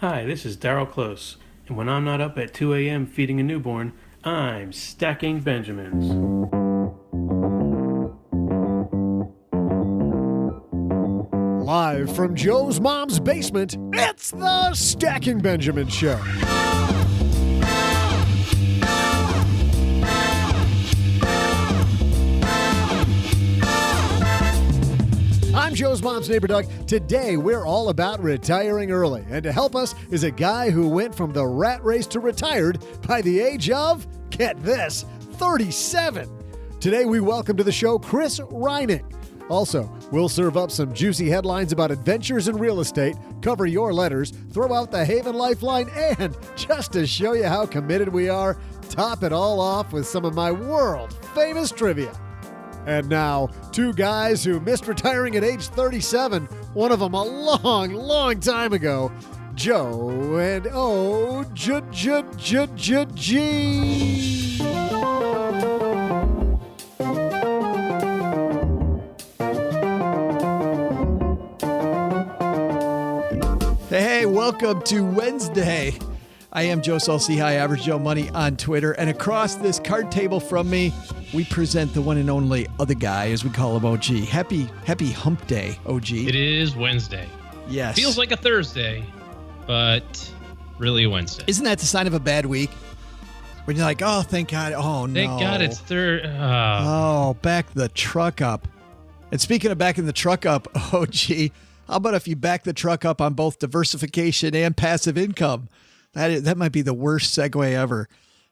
Hi, this is Daryl Close, and when I'm not up at 2 a.m. feeding a newborn, I'm stacking Benjamins. Live from Joe's mom's basement, it's the Stacking Benjamin Show. I'm Joe's mom's neighbor, Doug. Today, we're all about retiring early. And to help us is a guy who went from the rat race to retired by the age of, get this, 37. Today, we welcome to the show Chris Reining. Also, we'll serve up some juicy headlines about adventures in real estate, cover your letters, throw out the Haven Lifeline, and just to show you how committed we are, top it all off with some of my world-famous trivia. And now, two guys who missed retiring at age 37, one of them a long time ago, Joe and G. Hey, welcome to Wednesday. I am Joe Saul-Sehy, Average Joe Money on Twitter, and across this card table from me, we present the one and only other guy, as we call him, OG. Happy Hump Day, OG. It is Wednesday. Yes. Feels like a Thursday, but really a Wednesday. Isn't that the sign of a bad week? When you're like, oh, thank God. Oh, no. Thank God it's Thursday. Oh, back the truck up. And speaking of backing the truck up, OG, how about if you back the truck up on both diversification and passive income? That might be the worst segue ever.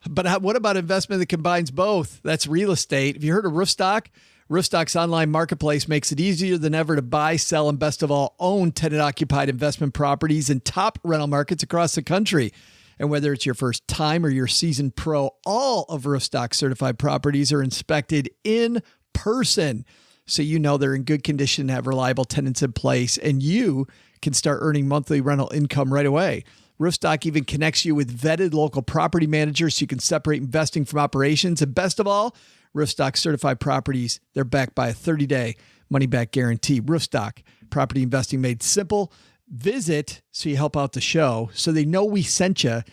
But what about investment that combines both? That's real estate. Have you heard of Roofstock? Roofstock's online marketplace makes it easier than ever to buy, sell, and best of all, own tenant-occupied investment properties in top rental markets across the country. And whether it's your first time or your seasoned pro, all of Roofstock's certified properties are inspected in person. So you know they're in good condition, have reliable tenants in place, and you can start earning monthly rental income right away. Roofstock even connects you with vetted local property managers so you can separate investing from operations. And best of all, Roofstock certified properties, they're backed by a 30-day money-back guarantee. Roofstock, property investing made simple. Visit so you help out the show so they know we sent you.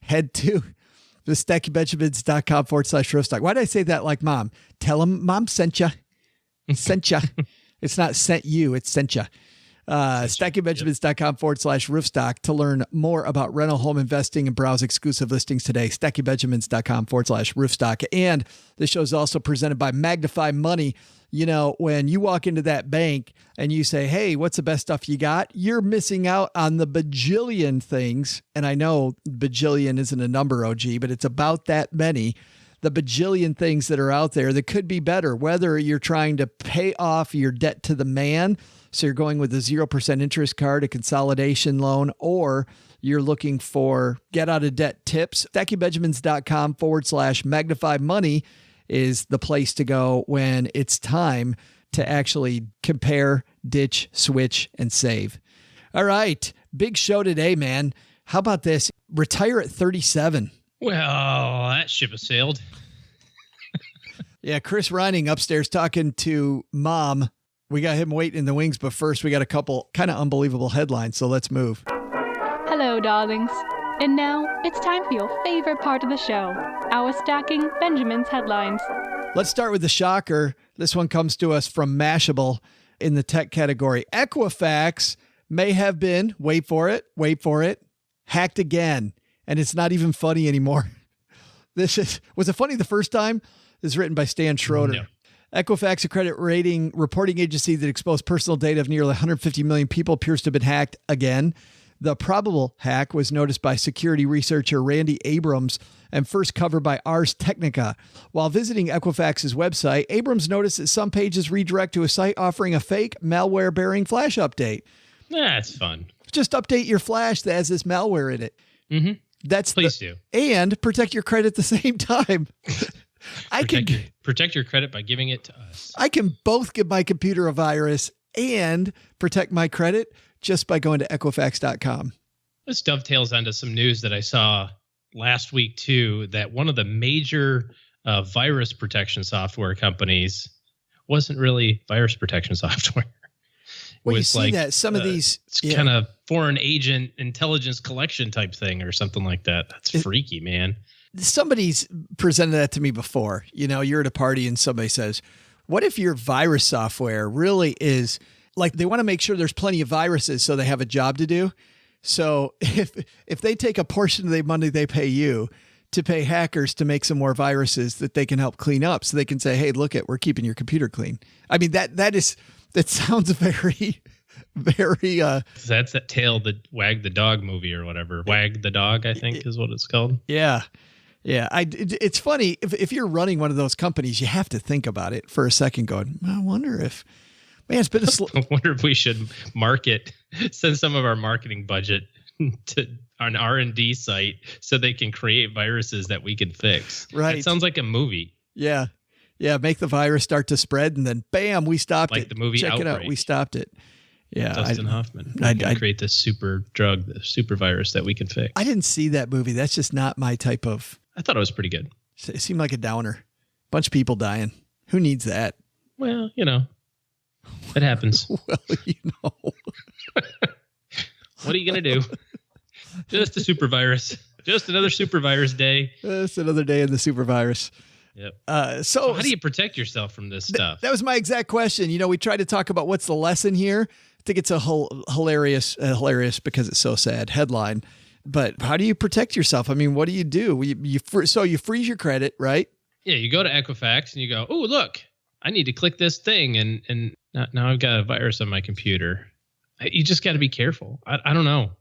Head to thestackybenjamins.com/Roofstock. Why did I say that like mom? Tell them mom sent you. Sent you. It's not sent you, it's sent you. StackyBenjamins.com/Roofstock to learn more about rental home investing and browse exclusive listings today. StackyBenjamins.com/Roofstock. And this show is also presented by Magnify Money. You know, when you walk into that bank and you say, hey, what's the best stuff you got? You're missing out on the bajillion things. And I know bajillion isn't a number, OG, but it's about that many. The bajillion things that are out there that could be better, whether you're trying to pay off your debt to the man, so you're going with a 0% interest card, a consolidation loan, or you're looking for get out of debt tips. StackyBenjamins.com/Magnify Money is the place to go when it's time to actually compare, ditch, switch, and save. All right. Big show today, man. How about this? Retire at 37. Well, that ship has sailed. Yeah, Chris Reining upstairs talking to mom. We got him waiting in the wings, but first we got a couple kind of unbelievable headlines, so let's move. Hello, darlings. And now it's time for your favorite part of the show, our Stacking Benjamin's headlines. Let's start with the shocker. This one comes to us from Mashable in the tech category. Equifax may have been, wait for it, hacked again. And it's not even funny anymore. Was it funny the first time? This is written by Stan Schroeder. No. Equifax, a credit rating reporting agency that exposed personal data of nearly 150 million people, appears to have been hacked again. The probable hack was noticed by security researcher Randy Abrams and first covered by Ars Technica. While visiting Equifax's website, Abrams noticed that some pages redirect to a site offering a fake malware-bearing flash update. That's fun. Just update your flash that has this malware in it. Mm-hmm. Please do. And protect your credit at the same time. Protect your credit by giving it to us. I can both give my computer a virus and protect my credit just by going to Equifax.com. This dovetails onto some news that I saw last week, too, that one of the major virus protection software companies wasn't really virus protection software. Well, you with see that some of these it's kind of foreign agent intelligence collection type thing or something like that. That's freaky, man. Somebody's presented that to me before. You're at a party and somebody says, what if your virus software really is like, they want to make sure there's plenty of viruses so they have a job to do. So if they take a portion of the money they pay you to pay hackers to make some more viruses that they can help clean up, so they can say, hey, look we're keeping your computer clean. I mean, that sounds very, very, that's that tail that Wag the Dog movie or whatever. Wag the Dog, I think is what it's called. Yeah. Yeah. It's funny. If you're running one of those companies, you have to think about it for a second going, I wonder if, man, it's been I wonder if we should send some of our marketing budget to an R&D site so they can create viruses that we can fix. Right. It sounds like a movie. Yeah. Yeah. Make the virus start to spread and then bam, we stopped it. Like the movie Check Outbreak. it out. We stopped it. Yeah. Dustin Hoffman. I create this super drug, the super virus that we can fix. I didn't see that movie. That's just not my type of. I thought it was pretty good. It seemed like a downer. Bunch of people dying. Who needs that? Well, it happens. Well, What are you going to do? Just a super virus. Just another super virus day. It's another day in the super virus. Yep. So how do you protect yourself from this stuff? That was my exact question. We tried to talk about what's the lesson here. I think it's a hilarious because it's so sad headline. But how do you protect yourself? I mean, what do you do? So you freeze your credit, right? Yeah, you go to Equifax and you go, oh, look, I need to click this thing. And now I've got a virus on my computer. You just got to be careful. I don't know.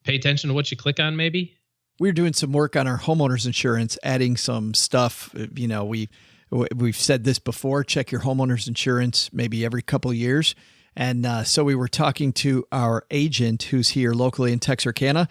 Pay attention to what you click on, maybe. We're doing some work on our homeowners insurance, adding some stuff. We've said this before, check your homeowners insurance maybe every couple of years. And so we were talking to our agent who's here locally in Texarkana.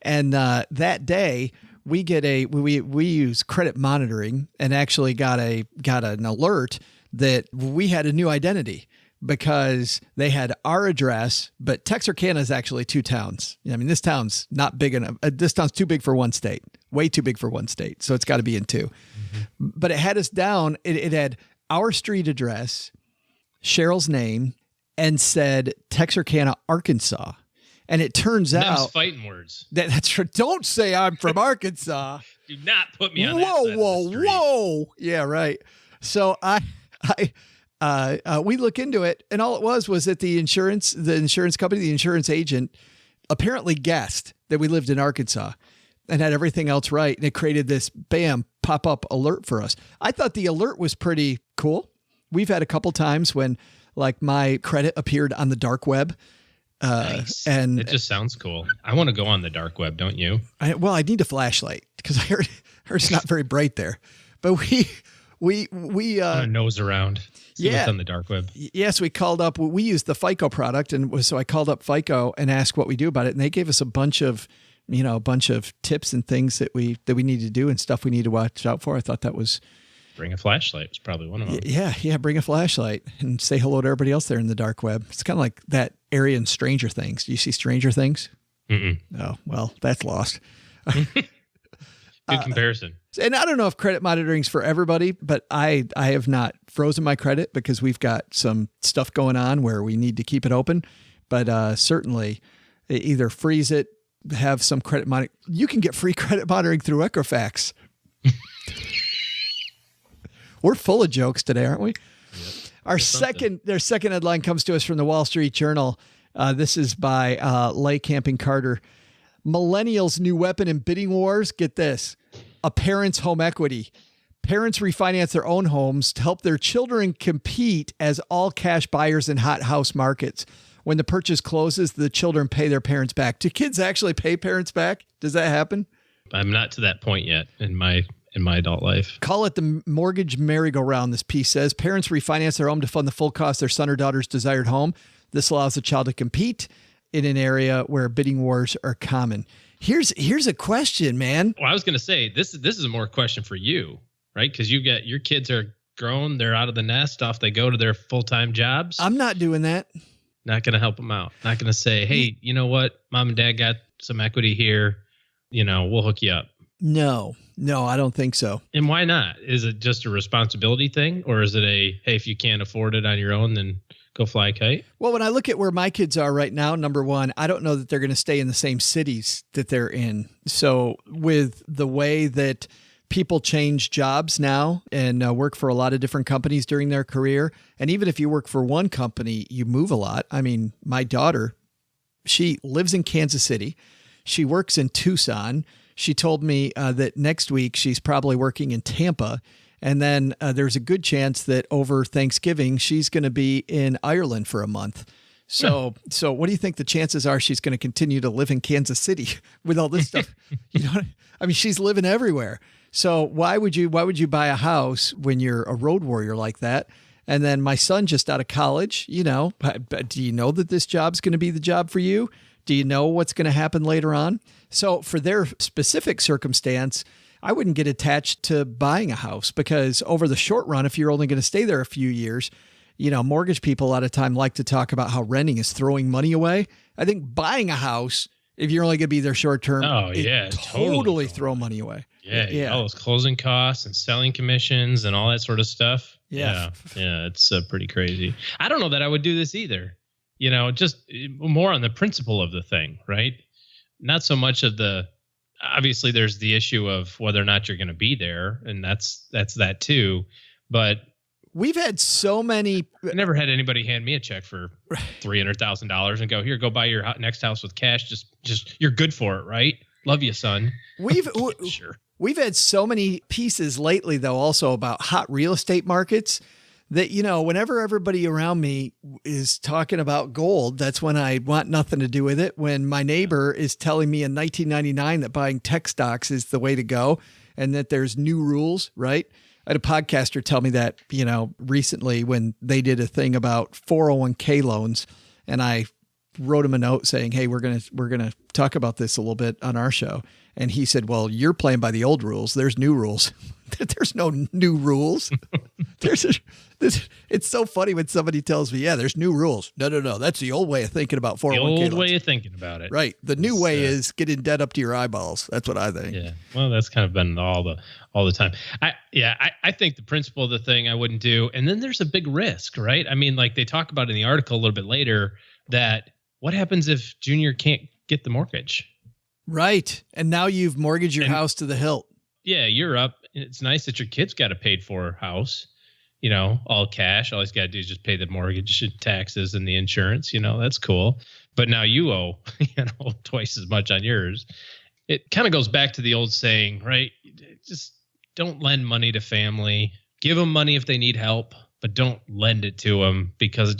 And that day we use credit monitoring and actually got an alert that we had a new identity because they had our address, but Texarkana is actually 2 towns. I mean, this town's not big enough. This town's too big for one state, way too big for one state. So it's got to be in 2. Mm-hmm. But it had us down. It had our street address, Cheryl's name, and said Texarkana, Arkansas. And it turns out fighting words. That's true. Don't say I'm from Arkansas. Do not put me on that side of the street. Whoa. Yeah, right. So we look into it, and all it was that the insurance company, the insurance agent, apparently guessed that we lived in Arkansas and had everything else right. And it created this pop-up alert for us. I thought the alert was pretty cool. We've had a couple times when like my credit appeared on the dark web. Nice. And it just sounds cool. I want to go on the dark web, don't you? I need a flashlight because I heard it's not very bright there. But we nose around. See what's on the dark web. Yes, we called up. We used the FICO product, and so I called up FICO and asked what we do about it, and they gave us a bunch of tips and things that we need to do and stuff we need to watch out for. I thought that was. Bring a flashlight was probably one of them. Yeah. Bring a flashlight and say hello to everybody else there in the dark web. It's kind of like that area in Stranger Things. Do you see Stranger Things? Mm-mm. Oh, well, that's lost. Good comparison. And I don't know if credit monitoring is for everybody, but I have not frozen my credit because we've got some stuff going on where we need to keep it open. But certainly either freeze it, have some credit monitoring. You can get free credit monitoring through Equifax. We're full of jokes today, aren't we? Yep. Our second headline comes to us from the Wall Street Journal. This is by Lay Camping Carter. Millennials' new weapon in bidding wars. Get this. A parent's home equity. Parents refinance their own homes to help their children compete as all cash buyers in hot house markets. When the purchase closes, the children pay their parents back. Do kids actually pay parents back? Does that happen? I'm not to that point yet in my adult life. Call it the mortgage merry-go-round, this piece says. Parents refinance their home to fund the full cost of their son or daughter's desired home. This allows the child to compete in an area where bidding wars are common. Here's a question, man. Well, I was going to say, this is a more question for you, right? Because your kids are grown. They're out of the nest. Off they go to their full-time jobs. I'm not doing that. Not going to help them out. Not going to say, hey, you know what? Mom and dad got some equity here. We'll hook you up. No, I don't think so. And why not? Is it just a responsibility thing? Or is it hey, if you can't afford it on your own, then go fly a kite. Well, when I look at where my kids are right now, number one, I don't know that they're going to stay in the same cities that they're in. So with the way that people change jobs now and work for a lot of different companies during their career, and even if you work for one company, you move a lot. I mean, my daughter, she lives in Kansas City. She works in Tucson. She told me that next week she's probably working in Tampa. And then there's a good chance that over Thanksgiving, she's going to be in Ireland for a month. So what do you think the chances are she's going to continue to live in Kansas City with all this stuff? I mean, she's living everywhere. So why would you buy a house when you're a road warrior like that? And then my son just out of college, do you know that this job's going to be the job for you? Do you know what's going to happen later on? So for their specific circumstance, I wouldn't get attached to buying a house because over the short run, if you're only going to stay there a few years, mortgage people a lot of time like to talk about how renting is throwing money away. I think buying a house, if you're only going to be there short term, totally throw money away. Yeah. All those closing costs and selling commissions and all that sort of stuff. Yeah. Yeah. It's pretty crazy. I don't know that I would do this either. Just more on the principle of the thing, right? Not so much of obviously there's the issue of whether or not you're going to be there. And that's that too. But we've had so many. I never had anybody hand me a check for $300,000 and go, here, go buy your next house with cash. Just you're good for it. Right. Love you, son. Sure. We've had so many pieces lately, though, also about hot real estate markets that, whenever everybody around me is talking about gold, that's when I want nothing to do with it. When my neighbor is telling me in 1999 that buying tech stocks is the way to go and that there's new rules, right? I had a podcaster tell me that, recently when they did a thing about 401k loans, and I wrote him a note saying, hey, we're going to talk about this a little bit on our show. And he said, well, you're playing by the old rules. There's new rules. There's no new rules. It's so funny when somebody tells me, yeah, there's new rules. No. That's the old way of thinking about 401k loans. The old loans. way of thinking about it. Right. The new way is getting debt up to your eyeballs. That's what I think. Yeah. Well, that's kind of been all the time. I think the principle of the thing I wouldn't do. And then there's a big risk, right? I mean, like they talk about in the article a little bit later that what happens if Junior can't get the mortgage? Right. And now you've mortgaged your house to the hilt. Yeah, you're up. It's nice that your kid's got a paid for house, all cash. All he's got to do is just pay the mortgage and taxes and the insurance, that's cool. But now you owe, twice as much on yours. It kind of goes back to the old saying, right? Just don't lend money to family. Give them money if they need help, but don't lend it to them because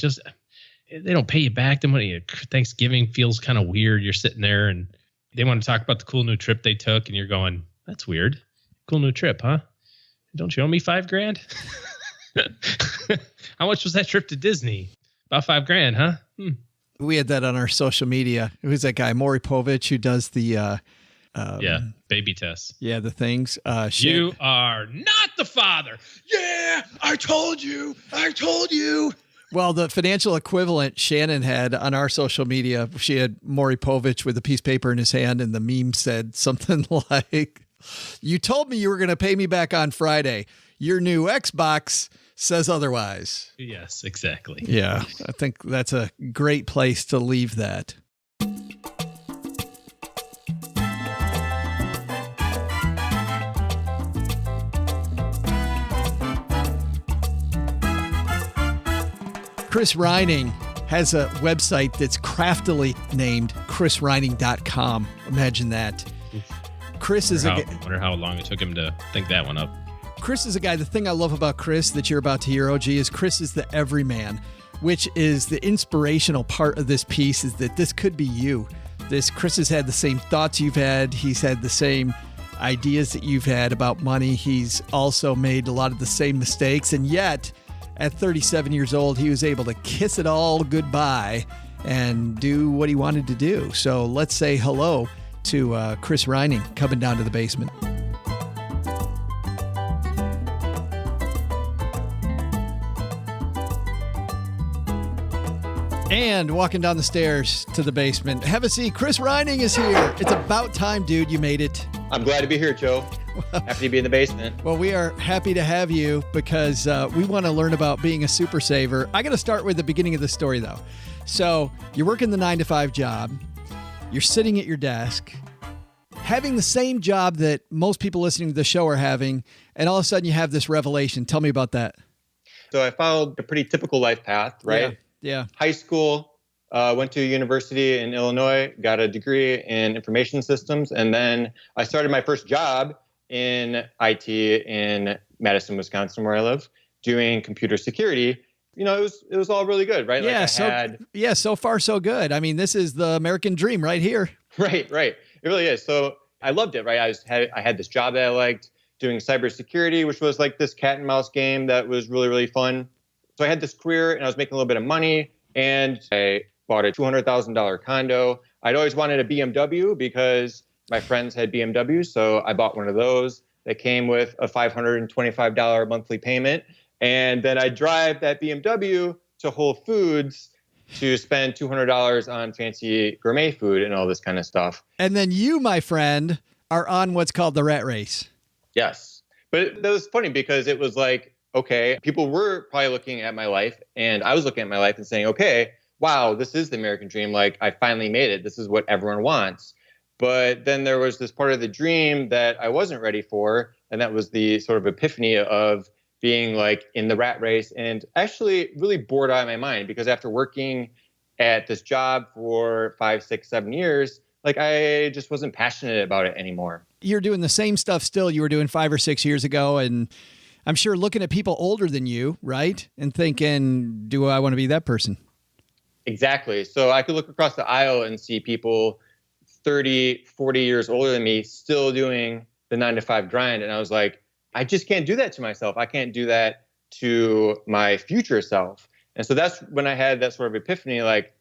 they don't pay you back. The money Thanksgiving feels kind of weird. You're sitting there and they want to talk about the cool new trip they took, and you're going, that's weird. Cool new trip, huh? Don't you owe me $5,000? How much was that trip to Disney? About $5,000, huh? We had that on our social media. Who's that guy? Maury Povich, who does the baby tests. Yeah, the things. You are not the father. Yeah, I told you. Well, the financial equivalent Shannon had on our social media, she had Maury Povich with a piece of paper in his hand, and the meme said something like, you told me you were going to pay me back on Friday. Your new Xbox says otherwise. Yes, exactly. Yeah, I think that's a great place to leave that. Chris Reining has a website that's craftily named chrisreining.com. Imagine that. Chris is I wonder how long it took him to think that one up. Chris is a guy. The thing I love about Chris that you're about to hear, OG, is Chris is the everyman, which is the inspirational part of this piece is that this could be you. Chris has had the same thoughts you've had. He's had the same ideas that you've had about money. He's also made a lot of the same mistakes. And yet, at 37 years old, he was able to kiss it all goodbye and do what he wanted to do. So let's say hello to Chris Reining coming down to the basement. And walking down the stairs to the basement. Have a seat. Chris Reining is here. It's about time, dude. You made it. I'm glad to be here, Joe. Happy to be in the basement. Well, we are happy to have you because we want to learn about being a super saver. I got to start with the beginning of the story, though. So you're working the 9-to-5 job. You're sitting at your desk, having the same job that most people listening to the show are having, and all of a sudden you have this revelation. Tell me about that. So I followed a pretty typical life path, right? Yeah. High school, went to university in Illinois, got a degree in information systems, and then I started my first job in IT in Madison, Wisconsin, where I live, doing computer security. You know, it was all really good, right? Yeah, so far so good. I mean, this is the American dream right here. Right. It really is. So I loved it, right? I had this job that I liked, doing cybersecurity, which was like this cat and mouse game that was really, really fun. So I had this career and I was making a little bit of money, and I bought a $200,000 condo. I'd always wanted a BMW because my friends had BMWs. So I bought one of those that came with a $525 monthly payment. And then I drive that BMW to Whole Foods to spend $200 on fancy gourmet food and all this kind of stuff. And then you, my friend, are on what's called the rat race. Yes. But that was funny because it was like, okay, people were probably looking at my life and I was looking at my life and saying, okay, wow, this is the American dream. Like, I finally made it. This is what everyone wants. But then there was this part of the dream that I wasn't ready for. And that was the sort of epiphany of being like in the rat race, and actually really bored out of my mind because after working at this job for 5, 6, 7 years, like I just wasn't passionate about it anymore. You're doing the same stuff still you were doing 5 or 6 years ago. And I'm sure looking at people older than you, right? And thinking, do I want to be that person? Exactly. So I could look across the aisle and see people 30, 40 years older than me still doing the 9-to-5 grind. And I was like, I just can't do that to myself. I can't do that to my future self. And so that's when I had that sort of epiphany, like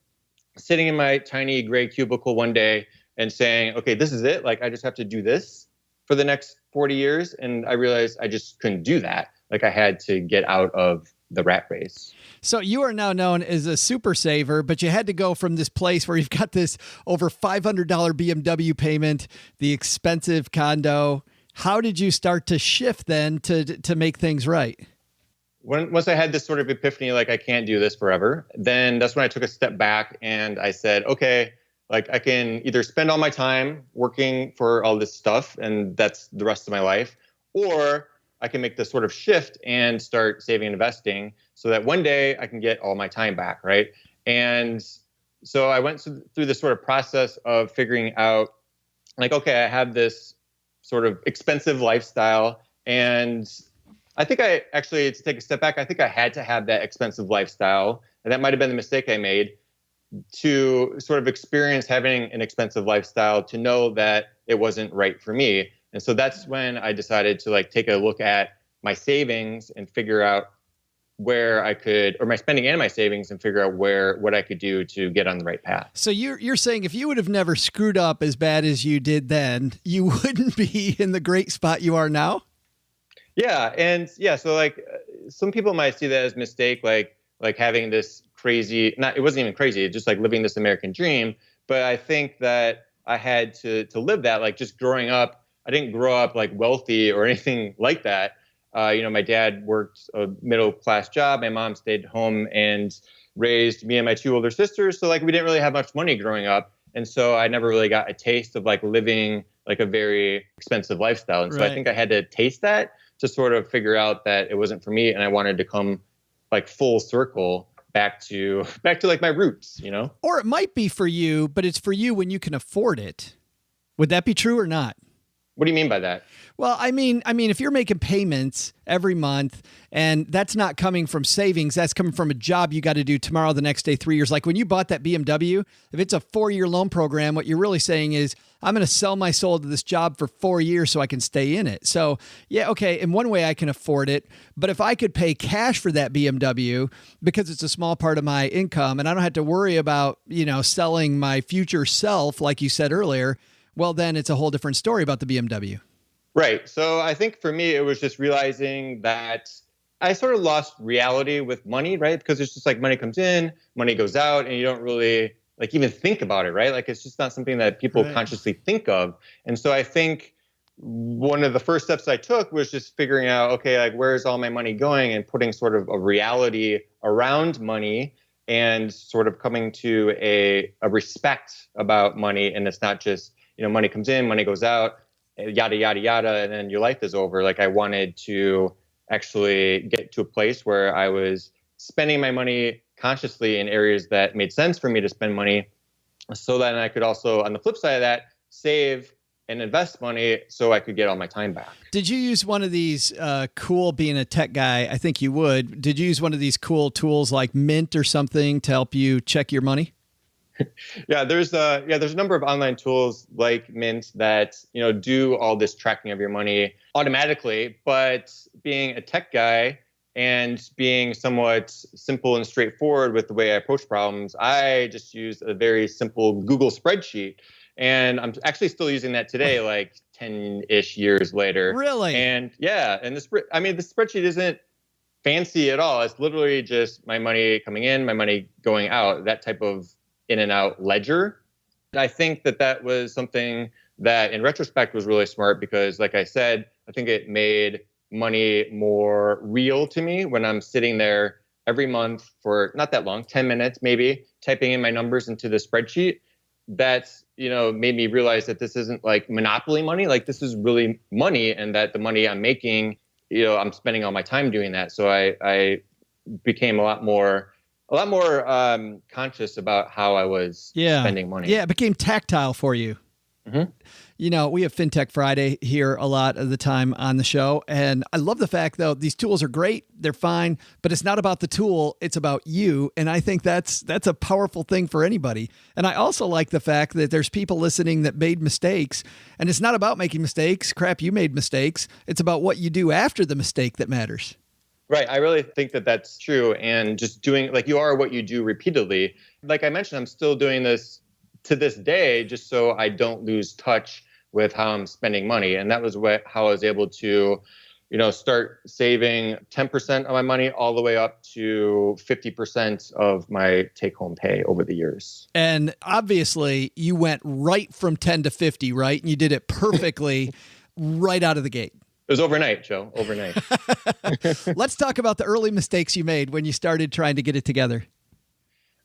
sitting in my tiny gray cubicle one day and saying, okay, this is it. Like, I just have to do this for the next 40 years. And I realized I just couldn't do that. Like, I had to get out of the rat race. So you are now known as a super saver, but you had to go from this place where you've got this over $500 BMW payment, the expensive condo. How did you start to shift then to make things right? Once I had this sort of epiphany, like I can't do this forever, then that's when I took a step back and I said, okay, like I can either spend all my time working for all this stuff and that's the rest of my life, or I can make this sort of shift and start saving and investing so that one day I can get all my time back, right? And so I went through this sort of process of figuring out, like, okay, I have this sort of expensive lifestyle. And I think I actually, to take a step back, I think I had to have that expensive lifestyle. And that might have been the mistake I made, to sort of experience having an expensive lifestyle, to know that it wasn't right for me. And so that's when I decided to like take a look at my savings and figure out where I could, or my spending and my savings, and figure out what I could do to get on the right path. So you're saying if you would have never screwed up as bad as you did then, you wouldn't be in the great spot you are now? Yeah. And yeah, so like some people might see that as a mistake, like having this crazy, it wasn't even crazy, just like living this American dream. But I think that I had to live that, like just growing up. I didn't grow up like wealthy or anything like that. My dad worked a middle-class job. My mom stayed home and raised me and my 2 older sisters. So like we didn't really have much money growing up. And so I never really got a taste of like living like a very expensive lifestyle. And so I think I had to taste that to sort of figure out that it wasn't for me. And I wanted to come like full circle back to like my roots, you know? Or it might be for you, but it's for you when you can afford it. Would that be true or not? What do you mean by that? Well, I mean, if you're making payments every month and that's not coming from savings, that's coming from a job you got to do tomorrow, the next day, 3 years. Like when you bought that BMW, if it's a 4-year loan program, what you're really saying is, I'm going to sell my soul to this job for 4 years so I can stay in it. So yeah, okay, in one way I can afford it, but if I could pay cash for that BMW because it's a small part of my income and I don't have to worry about, selling my future self, like you said earlier, well, then it's a whole different story about the BMW. Right. So I think for me, it was just realizing that I sort of lost reality with money, right? Because it's just like money comes in, money goes out, and you don't really like even think about it, right? Like it's just not something that people consciously think of. And so I think one of the first steps I took was just figuring out, okay, like where's all my money going, and putting sort of a reality around money, and sort of coming to a respect about money. And it's not just, money comes in, money goes out, yada, yada, yada, and then your life is over. Like I wanted to actually get to a place where I was spending my money consciously in areas that made sense for me to spend money, so that I could also, on the flip side of that, save and invest money so I could get all my time back. Did you use one of these being a tech guy, I think you would, did you use one of these cool tools like Mint or something to help you check your money? Yeah, there's a number of online tools like Mint that, do all this tracking of your money automatically. But being a tech guy and being somewhat simple and straightforward with the way I approach problems, I just used a very simple Google spreadsheet. And I'm actually still using that today, like 10-ish years later. Really? And yeah, and the spreadsheet isn't fancy at all. It's literally just my money coming in, my money going out, that type of in and out ledger. I think that was something that in retrospect was really smart, because like I said, I think it made money more real to me when I'm sitting there every month for not that long, 10 minutes maybe, typing in my numbers into the spreadsheet. That's, made me realize that this isn't like monopoly money. Like this is really money, and that the money I'm making, I'm spending all my time doing that. So I became a lot more conscious about how I was spending money. Yeah, it became tactile for you. Mm-hmm. We have FinTech Friday here a lot of the time on the show. And I love the fact, though, these tools are great. They're fine, but it's not about the tool. It's about you. And I think that's a powerful thing for anybody. And I also like the fact that there's people listening that made mistakes. And it's not about making mistakes. Crap, you made mistakes. It's about what you do after the mistake that matters. Right. I really think that that's true. And just doing, like, you are what you do repeatedly. Like I mentioned, I'm still doing this to this day, just so I don't lose touch with how I'm spending money. And that was how I was able to, start saving 10% of my money all the way up to 50% of my take-home pay over the years. And obviously, you went right from 10 to 50, right? And you did it perfectly right out of the gate. It was overnight, Joe. Overnight. Let's talk about the early mistakes you made when you started trying to get it together.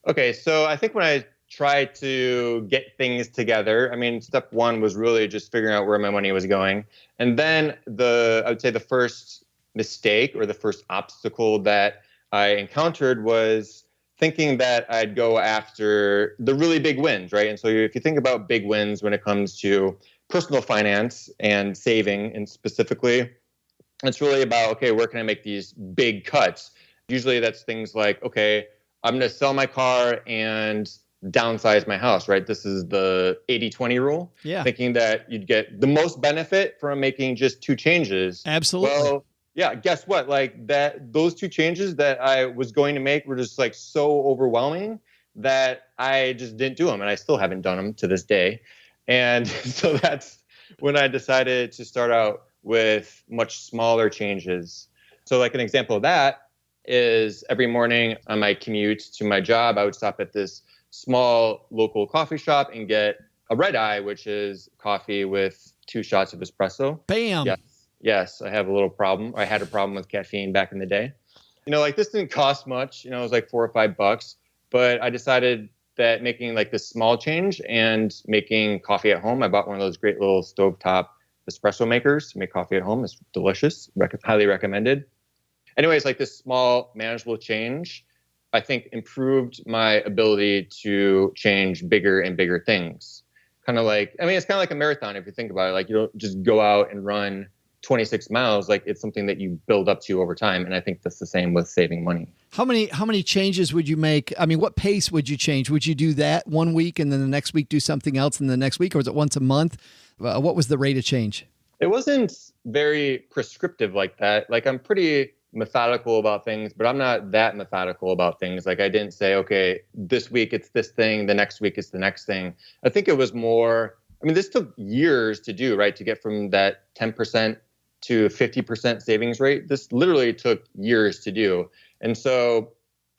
Okay, so I think when I tried to get things together, step one was really just figuring out where my money was going. And then I would say the first mistake or the first obstacle that I encountered was thinking that I'd go after the really big wins, right? And so if you think about big wins when it comes to personal finance and saving, and specifically, it's really about, okay, where can I make these big cuts? Usually that's things like, okay, I'm going to sell my car and downsize my house, right? This is the 80-20 rule. Yeah. Thinking that you'd get the most benefit from making just two changes. Absolutely. Well, yeah, guess what? Like those two changes that I was going to make were just like so overwhelming that I just didn't do them. And I still haven't done them to this day. And so that's when I decided to start out with much smaller changes. So like an example of that is every morning on my commute to my job, I would stop at this small local coffee shop and get a red eye, which is coffee with 2 shots of espresso. Bam. Yes, I have a little problem. I had a problem with caffeine back in the day. Like this didn't cost much. It was like $4 or $5, but I decided that making like this small change and making coffee at home. I bought one of those great little stovetop espresso makers to make coffee at home. It's delicious. Highly recommended. Anyways, like this small manageable change, I think improved my ability to change bigger and bigger things. It's kind of like a marathon if you think about it. Like you don't just go out and run 26 miles. Like it's something that you build up to over time. And I think that's the same with saving money. How many changes would you make? What pace would you change? Would you do that one week and then the next week do something else and the next week, or was it once a month? What was the rate of change? It wasn't very prescriptive like that. Like I'm pretty methodical about things, but I'm not that methodical about things. Like I didn't say, okay, this week it's this thing, the next week it's the next thing. I think it was more, this took years to do, right? To get from that 10% to 50% savings rate. This literally took years to do. And so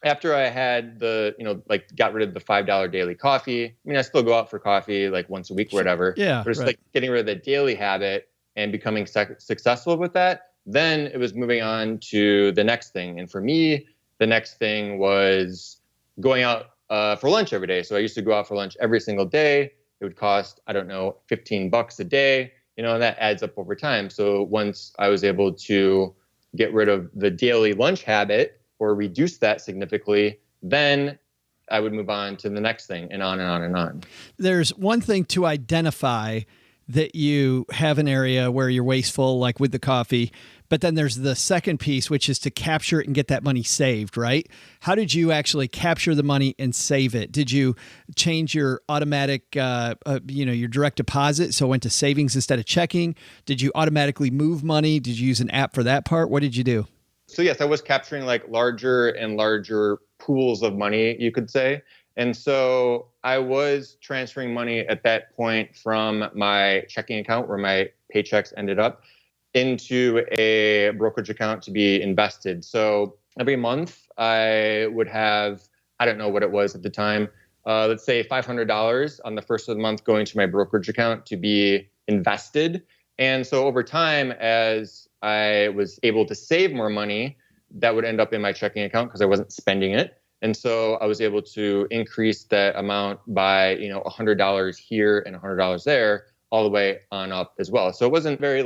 after I had got rid of the $5 daily coffee, I still go out for coffee like once a week or whatever. Yeah. But it's like getting rid of the daily habit and becoming successful with that, then it was moving on to the next thing. And for me, the next thing was going out for lunch every day. So I used to go out for lunch every single day. It would cost, I don't know, $15 a day, and that adds up over time. So once I was able to get rid of the daily lunch habit or reduce that significantly, then I would move on to the next thing and on and on and on. There's one thing to identify that you have an area where you're wasteful, like with the coffee, but then there's the second piece, which is to capture it and get that money saved, right? How did you actually capture the money and save it? Did you change your automatic, your direct deposit, so it went to savings instead of checking? Did you automatically move money? Did you use an app for that part? What did you do? So yes, I was capturing like larger and larger pools of money, you could say. And so I was transferring money at that point from my checking account where my paychecks ended up into a brokerage account to be invested. So every month I would have, I don't know what it was at the time, let's say $500 on the first of the month going to my brokerage account to be invested. And so over time, as I was able to save more money, that would end up in my checking account because I wasn't spending it. And so I was able to increase that amount by, $100 here and $100 there, all the way on up as well. So it wasn't very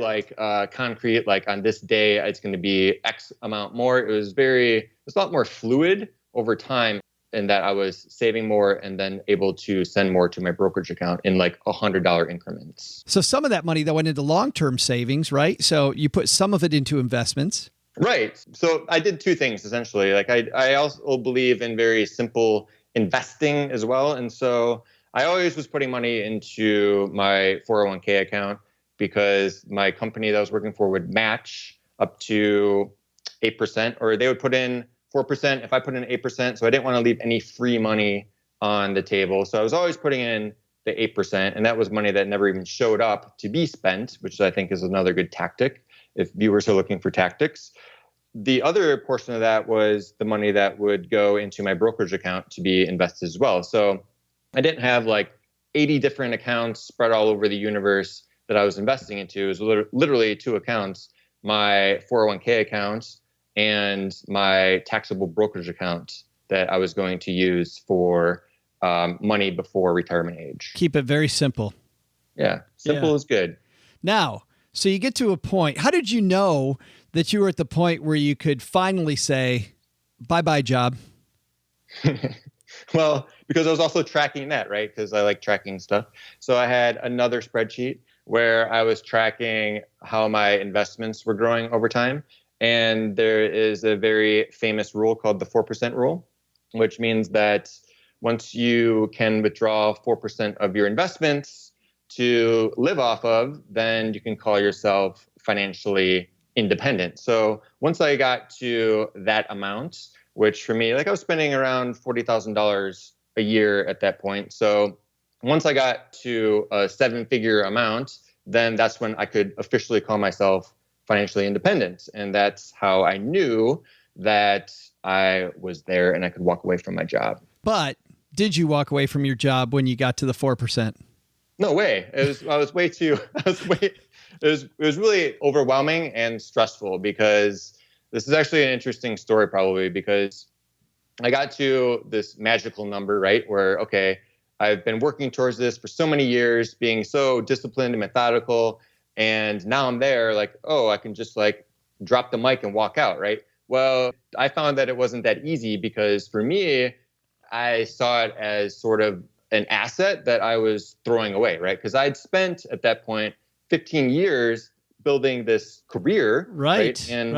concrete, like on this day, it's going to be X amount more. It was a lot more fluid over time, in that I was saving more and then able to send more to my brokerage account in like $100 increments. So some of that money that went into long-term savings, right? So you put some of it into investments. Right. So I did two things essentially. Like I also believe in very simple investing as well. And so I always was putting money into my 401k account because my company that I was working for would match up to 8%, or they would put in 4% if I put in 8%. So I didn't want to leave any free money on the table. So I was always putting in the 8%, and that was money that never even showed up to be spent, which I think is another good tactic if viewers are looking for tactics. The other portion of that was the money that would go into my brokerage account to be invested as well. So I didn't have like 80 different accounts spread all over the universe that I was investing into. It was literally two accounts, my 401k account and my taxable brokerage account that I was going to use for money before retirement age. Keep it very simple. Yeah, simple is good. Now, so you get to a point. How did you know that you were at the point where you could finally say, bye-bye job? Well, because I was also tracking that, right? Because I like tracking stuff. So I had another spreadsheet where I was tracking how my investments were growing over time. And there is a very famous rule called the 4% rule, which means that once you can withdraw 4% of your investments to live off of, then you can call yourself financially independent. So once I got to that amount, which for me, like I was spending around $40,000 a year at that point. So once I got to a 7-figure amount, then that's when I could officially call myself financially independent. And that's how I knew that I was there and I could walk away from my job. But did you walk away from your job when you got to the 4%? No way. It was really overwhelming and stressful, because this is actually an interesting story probably, because I got to this magical number, right? Where, okay, I've been working towards this for so many years, being so disciplined and methodical. And now I'm there like, oh, I can just like drop the mic and walk out, right? Well, I found that it wasn't that easy, because for me, I saw it as sort of an asset that I was throwing away, right? Because I'd spent at that point 15 years building this career, right? In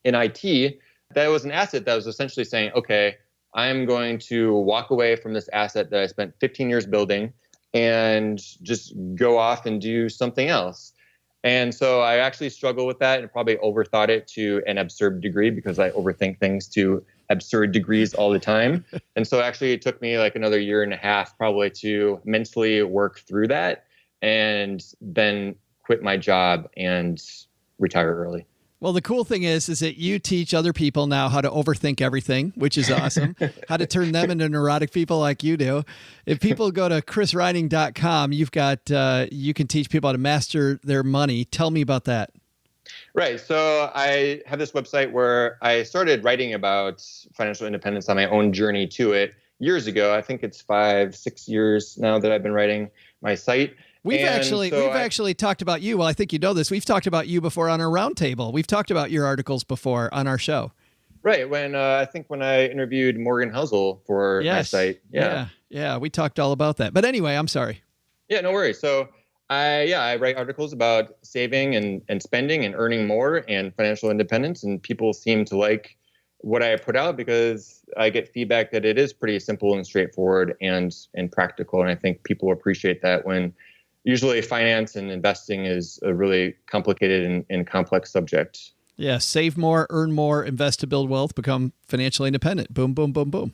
IT. That was an asset that was essentially saying, okay, I'm going to walk away from this asset that I spent 15 years building and just go off and do something else. And so I actually struggle with that and probably overthought it to an absurd degree, because I overthink things to absurd degrees all the time. And so actually it took me like another year and a half probably to mentally work through that and then quit my job and retire early. Well, the cool thing is that you teach other people now how to overthink everything, which is awesome, how to turn them into neurotic people like you do. If people go to chrisreining.com, you've got, you can teach people how to master their money. Tell me about that. Right. So I have this website where I started writing about financial independence on my own journey to it years ago. I think it's 5-6 years now that I've been writing my site. We've actually talked about you. Well, I think you know this. We've talked about you before on our roundtable. We've talked about your articles before on our show. Right. When I think when I interviewed Morgan Housel for my site. Yeah. We talked all about that. But anyway, I'm sorry. Yeah, no worries. So I write articles about saving and spending and earning more and financial independence. And people seem to like what I put out because I get feedback that it is pretty simple and straightforward and practical. And I think people appreciate that when usually finance and investing is a really complicated and complex subject. Yeah. Save more, earn more, invest to build wealth, become financially independent. Boom, boom, boom, boom.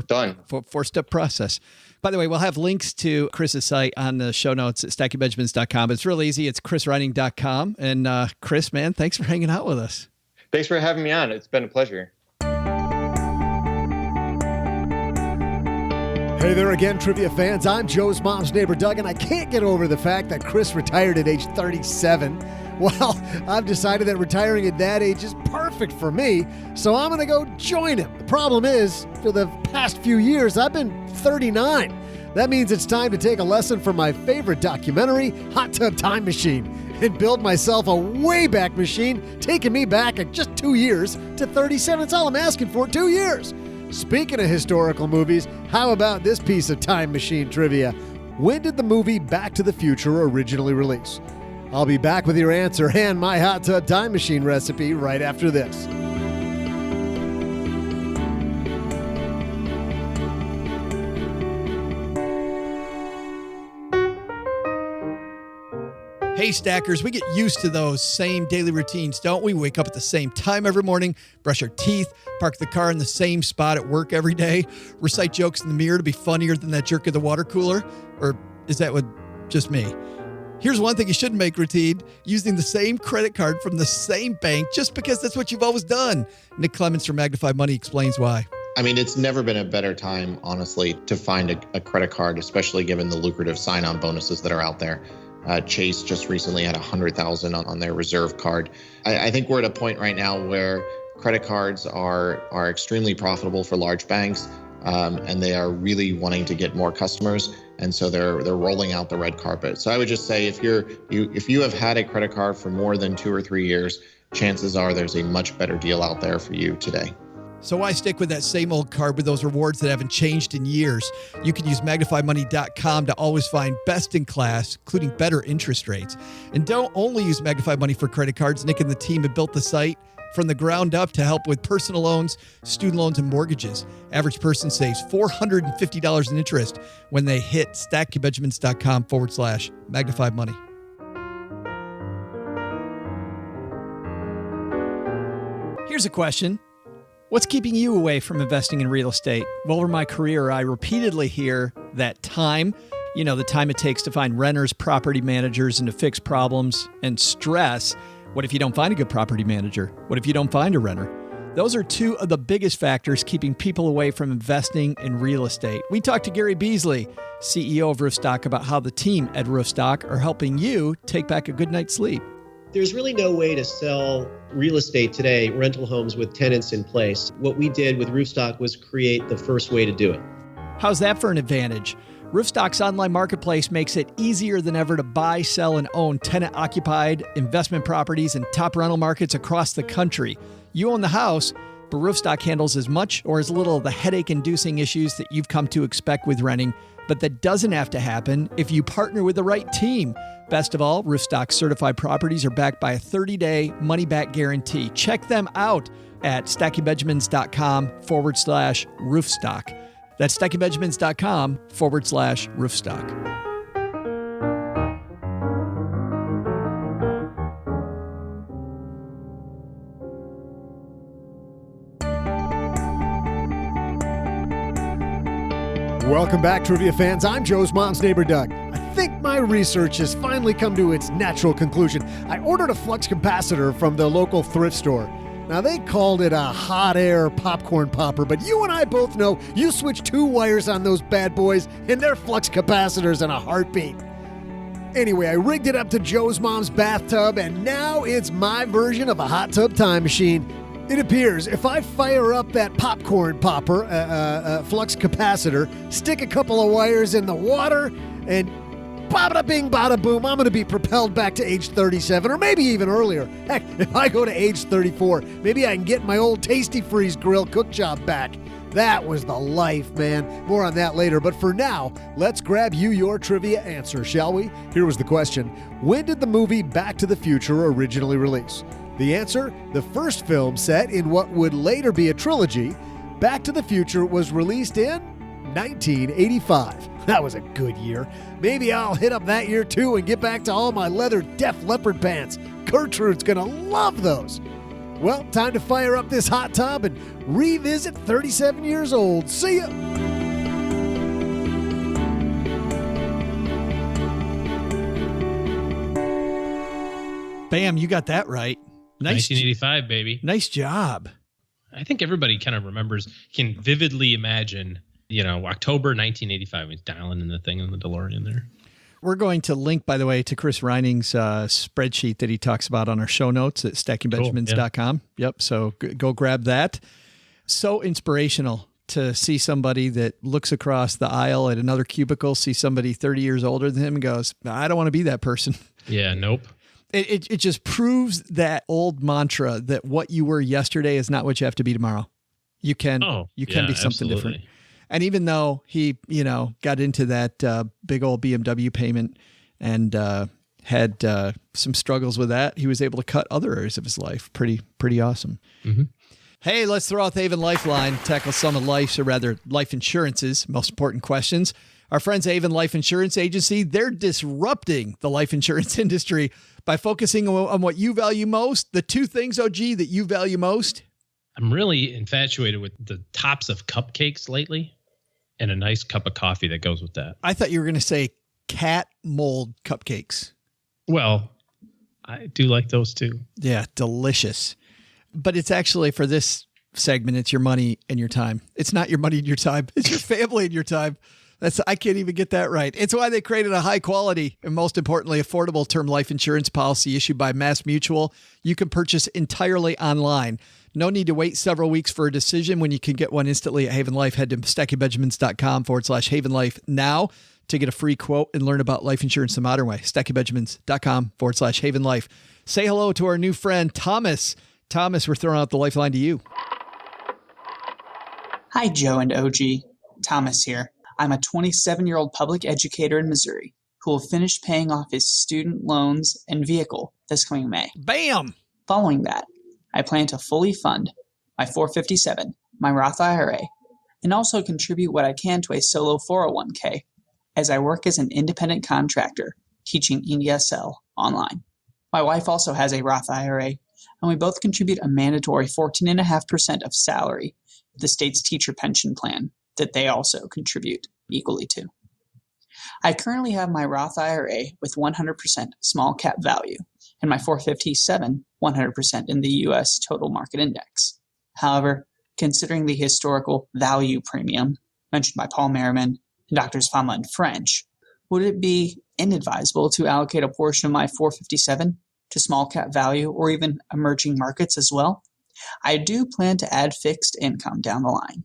Done. Four-step process. By the way, we'll have links to Chris's site on the show notes at stackingbenjamins.com. It's real easy. It's chrisreining.com. And Chris, man, thanks for hanging out with us. Thanks for having me on. It's been a pleasure. Hey there again, trivia fans. I'm Joe's mom's neighbor, Doug, and I can't get over the fact that Chris retired at age 37. Well, I've decided that retiring at that age is perfect for me, so I'm going to go join him. The problem is, for the past few years, I've been 39. That means it's time to take a lesson from my favorite documentary, Hot Tub Time Machine, and build myself a way-back machine, taking me back at just 2 years to 37. That's all I'm asking for, 2 years. Speaking of historical movies, how about this piece of time machine trivia? When did the movie Back to the Future originally release? I'll be back with your answer and my hot tub time machine recipe right after this. Hey, Stackers, we get used to those same daily routines, don't we? Wake up at the same time every morning, brush our teeth, park the car in the same spot at work every day, recite jokes in the mirror to be funnier than that jerk at the water cooler? Or is that what just me? Here's one thing you shouldn't make routine: using the same credit card from the same bank just because that's what you've always done. Nick Clements from Magnify Money explains why. I mean, it's never been a better time, honestly, to find a credit card, especially given the lucrative sign-on bonuses that are out there. Chase just recently had 100,000 on their reserve card. I think we're at a point right now where credit cards are extremely profitable for large banks, and they are really wanting to get more customers, and so they're rolling out the red carpet. So I would just say if you have had a credit card for more than 2 or 3 years, chances are there's a much better deal out there for you today. So why stick with that same old card with those rewards that haven't changed in years? You can use magnifymoney.com to always find best in class, including better interest rates. And don't only use Magnify Money for credit cards. Nick and the team have built the site from the ground up to help with personal loans, student loans, and mortgages. Average person saves $450 in interest when they hit stackingbenjamins.com/Magnify Money. Here's a question. What's keeping you away from investing in real estate? Well, over my career, I repeatedly hear that time, the time it takes to find renters, property managers, and to fix problems, and stress. What if you don't find a good property manager? What if you don't find a renter? Those are two of the biggest factors keeping people away from investing in real estate. We talked to Gary Beasley, CEO of Roofstock, about how the team at Roofstock are helping you take back a good night's sleep. There's really no way to sell real estate today, rental homes with tenants in place. What we did with Roofstock was create the first way to do it. How's that for an advantage? Roofstock's online marketplace makes it easier than ever to buy, sell, and own tenant-occupied investment properties in top rental markets across the country. You own the house, but Roofstock handles as much or as little of the headache-inducing issues that you've come to expect with renting. But that doesn't have to happen if you partner with the right team. Best of all, Roofstock's certified properties are backed by a 30-day money-back guarantee. Check them out at stackingbenjamins.com/roofstock. That's stackingbenjamins.com/roofstock. Welcome back, trivia fans. I'm Joe's mom's neighbor, Doug. I think my my research has finally come to its natural conclusion. I ordered a flux capacitor from the local thrift store. Now, they called it a hot air popcorn popper, but you and I both know you switch 2 wires on those bad boys, and they're flux capacitors in a heartbeat. Anyway, I rigged it up to Joe's mom's bathtub, and now it's my version of a hot tub time machine. It appears if I fire up that popcorn popper, flux capacitor, stick a couple of wires in the water, and bada bing, bada boom, I'm going to be propelled back to age 37, or maybe even earlier. Heck, if I go to age 34, maybe I can get my old Tasty Freeze grill cook job back. That was the life, man. More on that later, but for now, let's grab you your trivia answer, shall we? Here was the question. When did the movie Back to the Future originally release? The answer, the first film set in what would later be a trilogy, Back to the Future was released in 1985. That was a good year. Maybe I'll hit up that year too and get back to all my leather Def Leppard pants. Gertrude's gonna love those. Well, time to fire up this hot tub and revisit 37 years old. See ya! Bam, you got that right. Nice. 1985, baby. Nice job. I think everybody kind of remembers, can vividly imagine, October 1985. He's dialing in the thing in the DeLorean there. We're going to link, by the way, to Chris Reining's spreadsheet that he talks about on our show notes at stackingbenjamins.com. Cool, yeah. Yep. So go grab that. So inspirational to see somebody that looks across the aisle at another cubicle, see somebody 30 years older than him and goes, I don't want to be that person. Yeah. Nope. It just proves that old mantra that what you were yesterday is not what you have to be tomorrow. You can be something absolutely different. And even though he, got into that big old BMW payment and had some struggles with that, he was able to cut other areas of his life. Pretty awesome. Mm-hmm. Hey, let's throw out the Haven Lifeline, tackle some of life's, or rather life insurance's most important questions. Our friends at Haven Life Insurance Agency, they're disrupting the life insurance industry by focusing on what you value most. The 2 things, OG, that you value most. I'm really infatuated with the tops of cupcakes lately and a nice cup of coffee that goes with that. I thought you were going to say cat mold cupcakes. Well, I do like those too. Yeah, delicious. But it's actually, for this segment, it's your money and your time. It's not your money and your time. It's your family and your time. I can't even get that right. It's why they created a high quality and, most importantly, affordable term life insurance policy issued by Mass Mutual. You can purchase entirely online. No need to wait several weeks for a decision when you can get one instantly at Haven Life. Head to stackingbenjamins.com/Haven Life now to get a free quote and learn about life insurance the modern way. stackingbenjamins.com/Haven Life. Say hello to our new friend, Thomas. Thomas, we're throwing out the lifeline to you. Hi, Joe and OG. Thomas here. I'm a 27-year-old public educator in Missouri who will finish paying off his student loans and vehicle this coming May. Bam! Following that, I plan to fully fund my 457, my Roth IRA, and also contribute what I can to a solo 401k as I work as an independent contractor teaching ESL online. My wife also has a Roth IRA, and we both contribute a mandatory 14.5% of salary to the state's teacher pension plan that they also contribute equally to. I currently have my Roth IRA with 100% small cap value and my 457 100% in the U.S. total market index. However, considering the historical value premium mentioned by Paul Merriman and Drs. Fama and French, would it be inadvisable to allocate a portion of my 457 to small cap value or even emerging markets as well? I do plan to add fixed income down the line.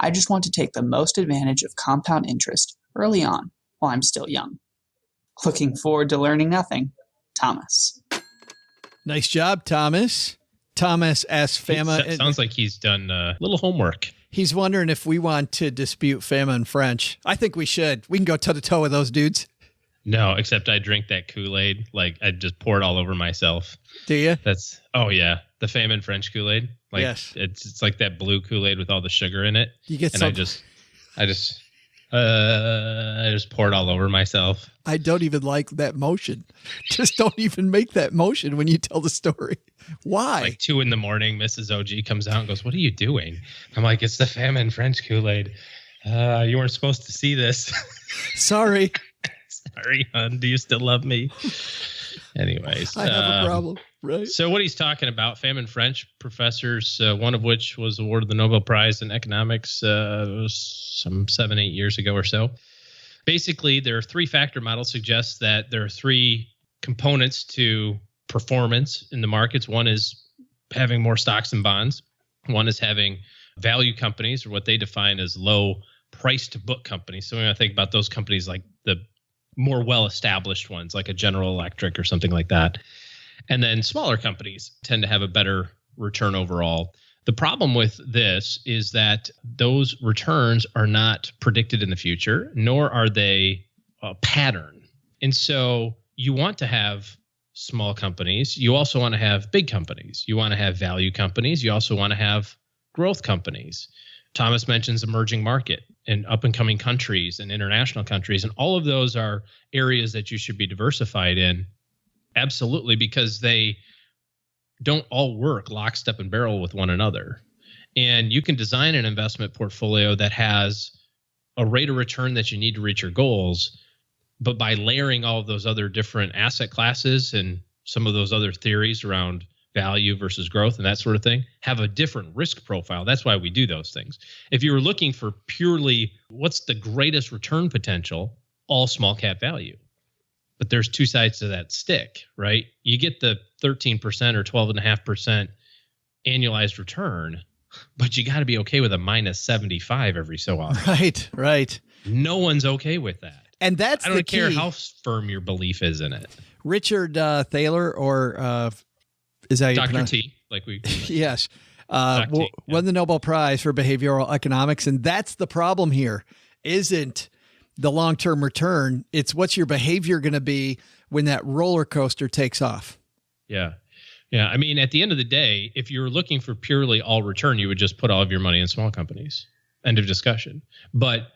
I just want to take the most advantage of compound interest early on while I'm still young. Looking forward to learning nothing. Thomas. Nice job, Thomas. Thomas asks Fama. Sounds like he's done a little homework. He's wondering if we want to dispute Fama and French. I think we should. We can go toe-to-toe with those dudes. No, except I drink that Kool-Aid. Like, I just pour it all over myself. Do you? Oh, yeah. The Fama and French Kool-Aid. Like, yes. It's like that blue Kool-Aid with all the sugar in it. You get and some. I just pour it all over myself. I don't even like that motion. Just don't even make that motion when you tell the story. Why? Like 2 a.m, Mrs. OG comes out and goes, "What are you doing?" I'm like, "It's the Fama and French Kool-Aid. You weren't supposed to see this." Sorry. Sorry, hon. Do you still love me? Anyways. I have a problem, right? So what he's talking about, Fam French professors, one of which was awarded the Nobel Prize in economics some 7-8 years ago or so. Basically, their three-factor model suggests that there are three components to performance in the markets. One is having more stocks and bonds. One is having value companies, or what they define as low price to book companies. So when I think about those companies like the more well-established ones, like a General Electric or something like that. And then smaller companies tend to have a better return overall. The problem with this is that those returns are not predicted in the future, nor are they a pattern. And so you want to have small companies. You also want to have big companies. You want to have value companies. You also want to have growth companies. Thomas mentions emerging market and up and coming countries and international countries. And all of those are areas that you should be diversified in. Absolutely, because they don't all work lock, step, and barrel with one another. And you can design an investment portfolio that has a rate of return that you need to reach your goals. But by layering all of those other different asset classes and some of those other theories around value versus growth and that sort of thing, have a different risk profile. That's why we do those things. If you were looking for purely what's the greatest return potential, all small cap value. But there's two sides to that stick, right? You get the 13% or 12.5% annualized return, but you got to be okay with a minus 75 every so often. Right. No one's okay with that. And that's I the don't key. care how firm your belief is in it. Richard Thaler, or is that Dr. T, like we yes, T, won the Nobel Prize for behavioral economics, and that's the problem here. Isn't the long-term return? It's what's your behavior going to be when that roller coaster takes off. Yeah. I mean, at the end of the day, if you were looking for purely all return, you would just put all of your money in small companies. End of discussion. But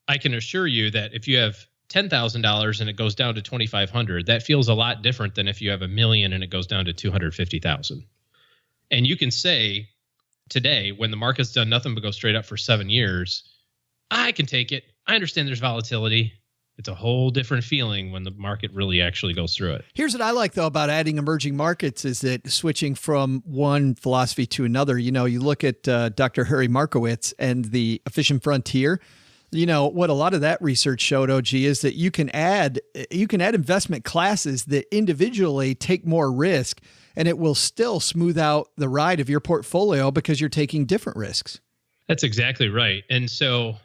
I can assure you that if you have $10,000 and it goes down to $2,500, that feels a lot different than if you have $1 million and it goes down to $250,000. And you can say today, when the market's done nothing but go straight up for 7 years, I can take it. I understand there's volatility. It's a whole different feeling when the market really actually goes through it. Here's what I like, though, about adding emerging markets is that switching from one philosophy to another. You know, you look at Dr. Harry Markowitz and the efficient frontier. You know, what a lot of that research showed, OG, is that you can add investment classes that individually take more risk, and it will still smooth out the ride of your portfolio because you're taking different risks. That's exactly right. And so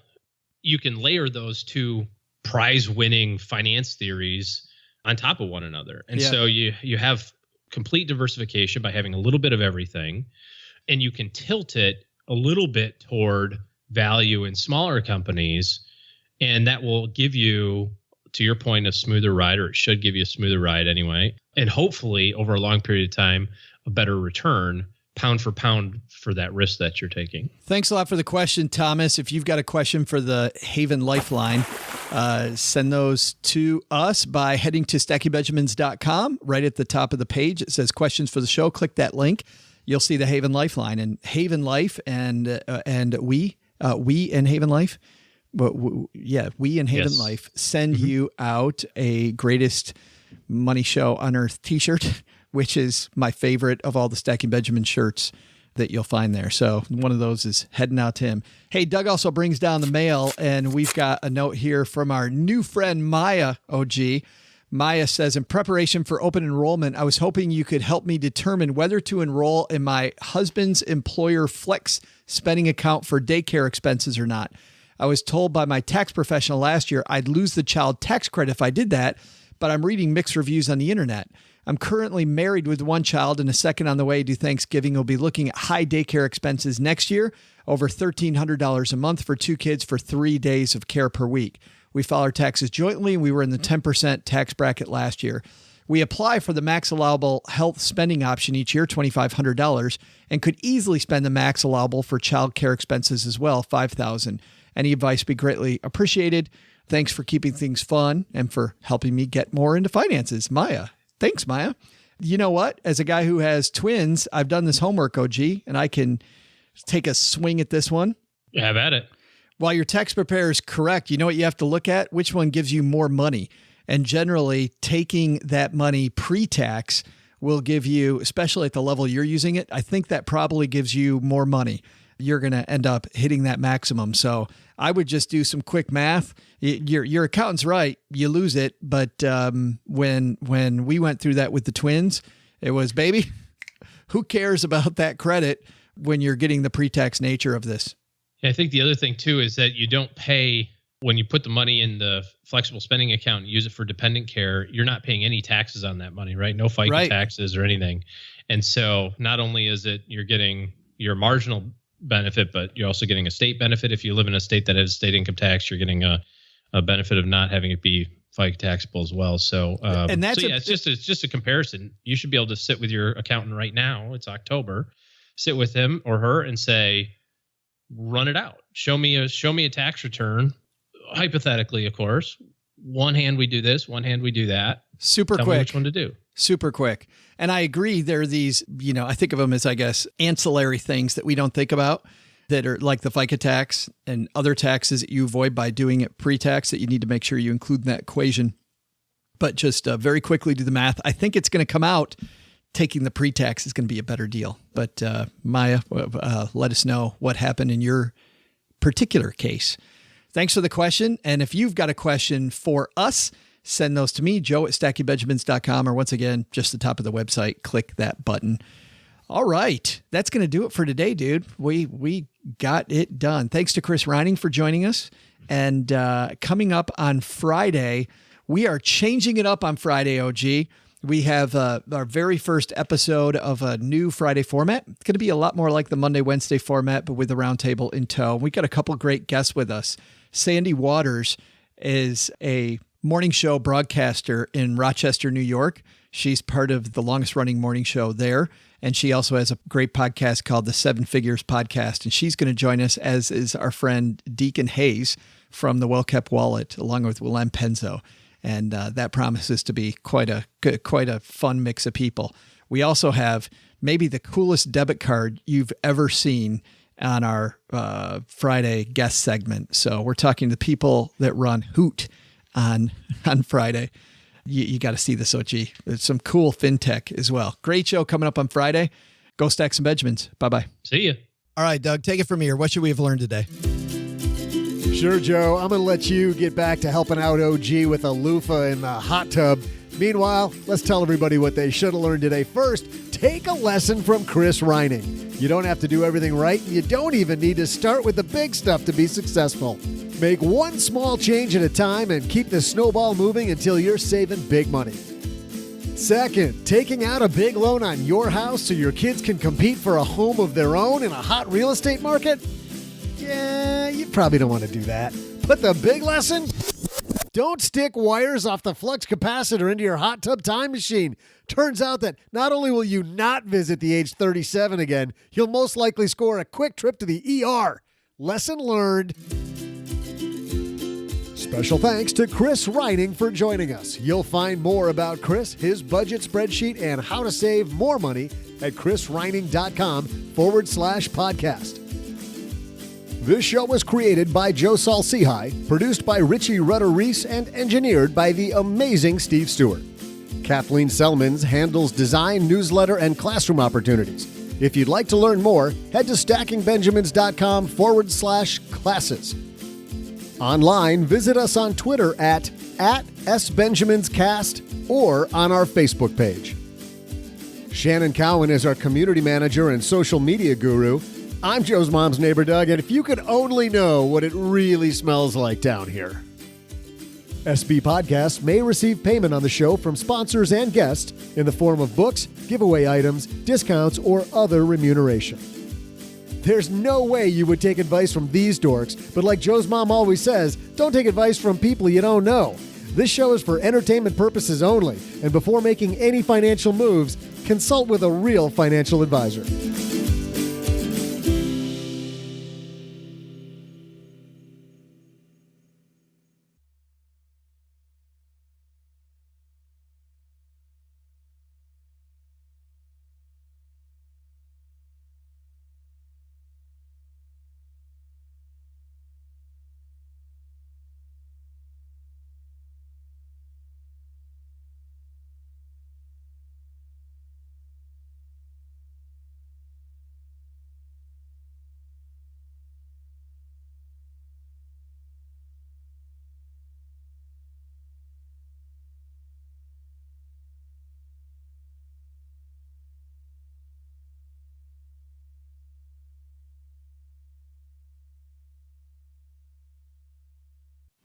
you can layer those two prize-winning finance theories on top of one another. And so you have complete diversification by having a little bit of everything, and you can tilt it a little bit toward value in smaller companies, and that will give you, to your point, a smoother ride, or it should give you a smoother ride anyway, and hopefully over a long period of time, a better return pound for pound for that risk that you're taking. Thanks a lot for the question, Thomas. If you've got a question for the Haven Lifeline, send those to us by heading to stackingbenjamins.com. Right at the top of the page, it says questions for the show. Click that link. You'll see the Haven Lifeline, and Haven Life and we and Haven Life. We and Haven Life send you out a greatest money show on earth t-shirt, which is my favorite of all the Stacking Benjamin shirts that you'll find there. So one of those is heading out to him. Hey, Doug also brings down the mail, and we've got a note here from our new friend, Maya, OG. Maya says, in preparation for open enrollment, I was hoping you could help me determine whether to enroll in my husband's employer flex spending account for daycare expenses or not. I was told by my tax professional last year I'd lose the child tax credit if I did that, but I'm reading mixed reviews on the internet. I'm currently married with one child and a second on the way to Thanksgiving. We'll be looking at high daycare expenses next year, over $1,300 a month for 2 kids for 3 days of care per week. We file our taxes jointly, and we were in the 10% tax bracket last year. We apply for the max allowable health spending option each year, $2,500, and could easily spend the max allowable for child care expenses as well, $5,000. Any advice would be greatly appreciated. Thanks for keeping things fun and for helping me get more into finances. Maya. Thanks, Maya. You know what? As a guy who has twins, I've done this homework, OG, and I can take a swing at this one. Have at it. While your tax preparer is correct, you know what you have to look at? Which one gives you more money? And generally, taking that money pre-tax will give you, especially at the level you're using it, I think that probably gives you more money. You're going to end up hitting that maximum. So I would just do some quick math. Your accountant's right. You lose it. But when we went through that with the twins, it was, baby, who cares about that credit when you're getting the pre-tax nature of this? Yeah, I think the other thing too is that you don't pay when you put the money in the flexible spending account and use it for dependent care. You're not paying any taxes on that money, right? No FICA taxes or anything. And so not only is it you're getting your marginal benefit, but you're also getting a state benefit. If you live in a state that has state income tax, you're getting a benefit of not having it be FICA taxable as well. So, and that's it's just a comparison. You should be able to sit with your accountant right now. It's October. Sit with him or her and say, run it out. Show me a tax return. Hypothetically, of course. One hand we do this, one hand we do that. Super Tell quick. me which one to do. Super quick. And I agree. There are these, I think of them as, I guess, ancillary things that we don't think about that are like the FICA tax and other taxes that you avoid by doing it pre-tax that you need to make sure you include in that equation. But just very quickly do the math. I think it's going to come out taking the pre-tax is going to be a better deal. But Maya, let us know what happened in your particular case. Thanks for the question. And if you've got a question for us, send those to me, joe@stackingbenjamins.com, or once again, just the top of the website, click that button. All right. That's going to do it for today, dude. We got it done. Thanks to Chris Reining for joining us. And coming up on Friday, we are changing it up on Friday, OG. We have our very first episode of a new Friday format. It's going to be a lot more like the Monday, Wednesday format, but with the roundtable in tow. We got a couple great guests with us. Sandy Waters is a morning show broadcaster in Rochester, New York. She's part of the longest running morning show there. And she also has a great podcast called the Seven Figures Podcast. And she's going to join us, as is our friend Deacon Hayes from the Well Kept Wallet, along with Willem Penzo. And that promises to be quite a fun mix of people. We also have maybe the coolest debit card you've ever seen on our Friday guest segment. So we're talking to people that run Hoot on Friday. You got to see this, OG. There's some cool fintech as well. Great show coming up on Friday. Go stack some Benjamins. Bye-bye. See ya. All right, Doug, take it from here. What should we have learned today? Sure, Joe. I'm going to let you get back to helping out OG with a loofah in the hot tub. Meanwhile, let's tell everybody what they should have learned today. First, take a lesson from Chris Reining. You don't have to do everything right. You don't even need to start with the big stuff to be successful. Make one small change at a time and keep the snowball moving until you're saving big money. Second, taking out a big loan on your house so your kids can compete for a home of their own in a hot real estate market? Yeah, you probably don't want to do that. But the big lesson? Don't stick wires off the flux capacitor into your hot tub time machine. Turns out that not only will you not visit the age 37 again, you'll most likely score a quick trip to the ER. Lesson learned. Special thanks to Chris Reining for joining us. You'll find more about Chris, his budget spreadsheet, and how to save more money at chrisreining.com/podcast. This show was created by Joe Saul-Sehy, produced by Richie Rutter-Reese, and engineered by the amazing Steve Stewart. Kathleen Selmans handles design, newsletter, and classroom opportunities. If you'd like to learn more, head to stackingbenjamins.com/classes. Online, visit us on Twitter at @SBenjaminsCast or on our Facebook page. Shannon Cowan is our community manager and social media guru. I'm Joe's mom's neighbor, Doug, and if you could only know what it really smells like down here. SB Podcasts may receive payment on the show from sponsors and guests in the form of books, giveaway items, discounts, or other remuneration. There's no way you would take advice from these dorks, but like Joe's mom always says, don't take advice from people you don't know. This show is for entertainment purposes only, and before making any financial moves, consult with a real financial advisor.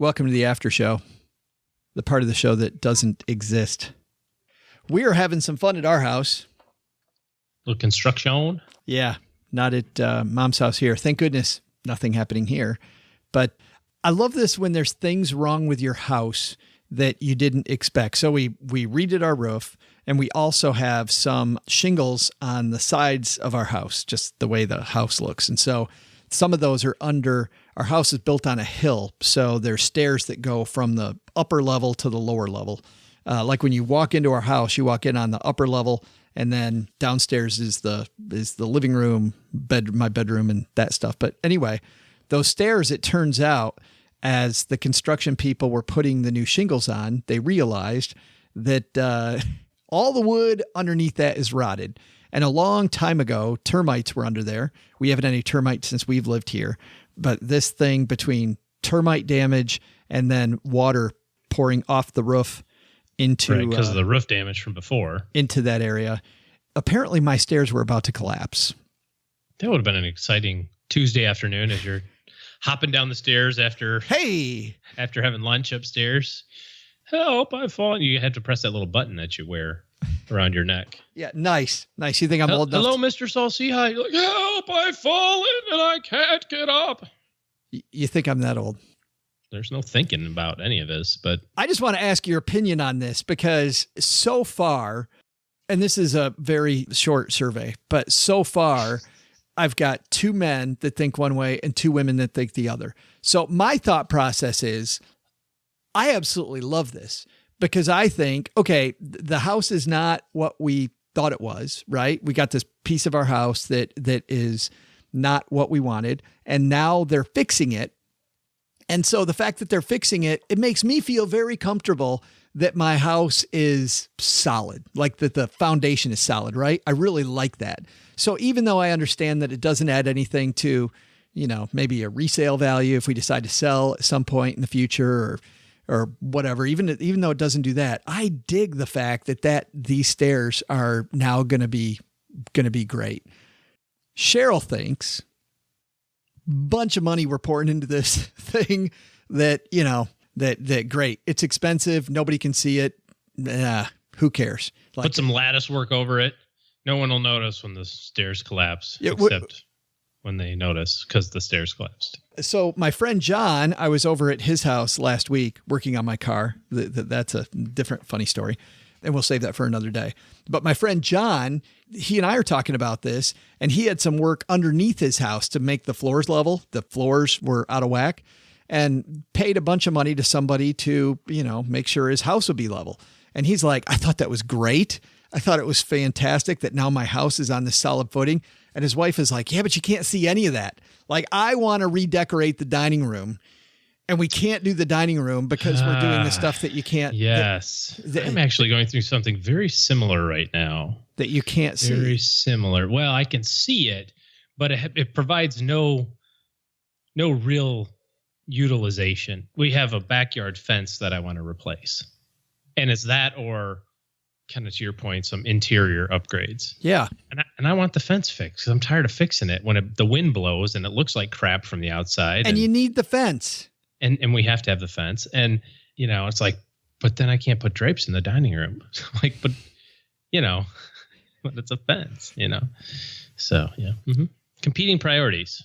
Welcome to the after show, the part of the show that doesn't exist. We are having some fun at our house. Little construction. Yeah, not at Mom's house here. Thank goodness nothing happening here. But I love this when there's things wrong with your house that you didn't expect. So we redid our roof, and we also have some shingles on the sides of our house, just the way the house looks. And so some of those are under, our house is built on a hill. So there's stairs that go from the upper level to the lower level. Like when you walk into our house, you walk in on the upper level, and then downstairs is the living room, my bedroom, and that stuff. But anyway, those stairs, it turns out, as the construction people were putting the new shingles on, they realized that all the wood underneath that is rotted. And a long time ago, termites were under there. We haven't had any termites since we've lived here. But this thing between termite damage and then water pouring off the roof into... because of the roof damage from before. Into that area. Apparently, my stairs were about to collapse. That would have been an exciting Tuesday afternoon as you're hopping down the stairs after having lunch upstairs. Help, I've fallen. You had to press that little button that you wear around your neck. Yeah, nice. You think I'm old enough? Hello, Mr. Salsiha. You're like, help, I've fallen and I can't get up. You think I'm that old? There's no thinking about any of this, but I just want to ask your opinion on this because so far, and this is a very short survey, but so far I've got 2 men that think one way and 2 women that think the other. So my thought process is I absolutely love this because I think, okay, the house is not what we thought it was, right? We got this piece of our house that is not what we wanted, and now they're fixing it. And so the fact that they're fixing it, it makes me feel very comfortable that my house is solid, like that the foundation is solid, right? I really like that. So even though I understand that it doesn't add anything to, maybe a resale value if we decide to sell at some point in the future or whatever, even though it doesn't do that, I dig the fact that these stairs are now going to be great. Cheryl thinks bunch of money we're pouring into this thing that great. It's expensive. Nobody can see it. Who cares? Put some lattice work over it. No one will notice when the stairs collapse, except when they notice because the stairs collapsed. So my friend John, I was over at his house last week working on my car. That's a different funny story, and we'll save that for another day. But my friend John, he and I are talking about this, and he had some work underneath his house to make the floors level. The floors were out of whack, and paid a bunch of money to somebody to, make sure his house would be level. And he's like, I thought that was great. I thought it was fantastic that now my house is on this solid footing. And his wife is like, yeah, but you can't see any of that. Like, I want to redecorate the dining room, and we can't do the dining room because we're doing the stuff that you can't. Yes. I'm actually going through something very similar right now. That you can't see. Very similar. Well, I can see it, but it provides no real utilization. We have a backyard fence that I want to replace. And it's that or, kind of to your point, some interior upgrades. Yeah. And I want the fence fixed because I'm tired of fixing it when the wind blows and it looks like crap from the outside. And you need the fence. And we have to have the fence. And, it's like, but then I can't put drapes in the dining room. Like, but it's a fence, So, yeah. Mm-hmm. Competing priorities.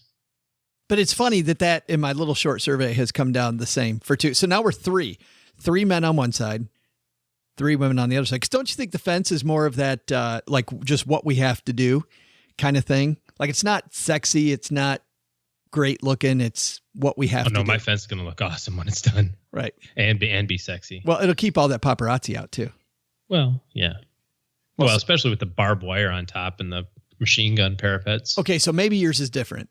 But it's funny that in my little short survey has come down the same for 2. So now we're 3 men on one side, 3 women on the other side. Because don't you think the fence is more of that, like just what we have to do kind of thing? Like, it's not sexy. It's not great looking. It's what we have to do. My fence is going to look awesome when it's done. Right. And be sexy. Well, it'll keep all that paparazzi out too. Well, yeah. Well, especially with the barbed wire on top and the machine gun parapets. Okay, so maybe yours is different.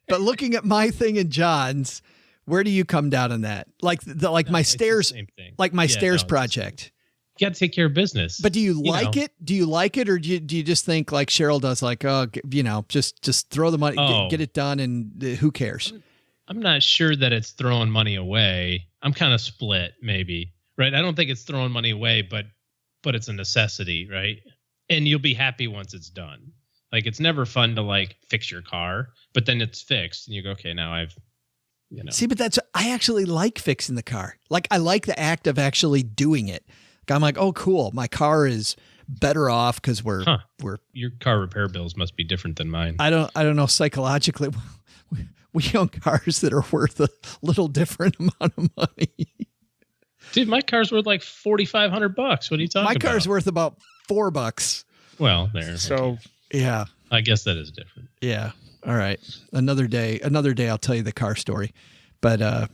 But looking at my thing and John's, where do you come down on that? Like my stairs, same thing. Like my stairs project. You got to take care of business. But do you like it? Do you like it, or do you just think like Cheryl does? Like, just throw the money, get it done, and who cares? I'm not sure that it's throwing money away. I'm kind of split, maybe. Right? I don't think it's throwing money away, but it's a necessity, right? And you'll be happy once it's done. Like, it's never fun to like fix your car, but then it's fixed and you go, okay, now I've You know. See, but I actually like fixing the car. Like, I like the act of actually doing it. Like, I'm like, oh, cool. My car is better off because we're your car repair bills must be different than mine. I don't know psychologically. We own cars that are worth a little different amount of money. Dude, my car's worth like $4,500. What are you talking about? My car's worth about $4. Well, there. So okay. Yeah, I guess that is different. Yeah. All right. Another day. I'll tell you the car story. But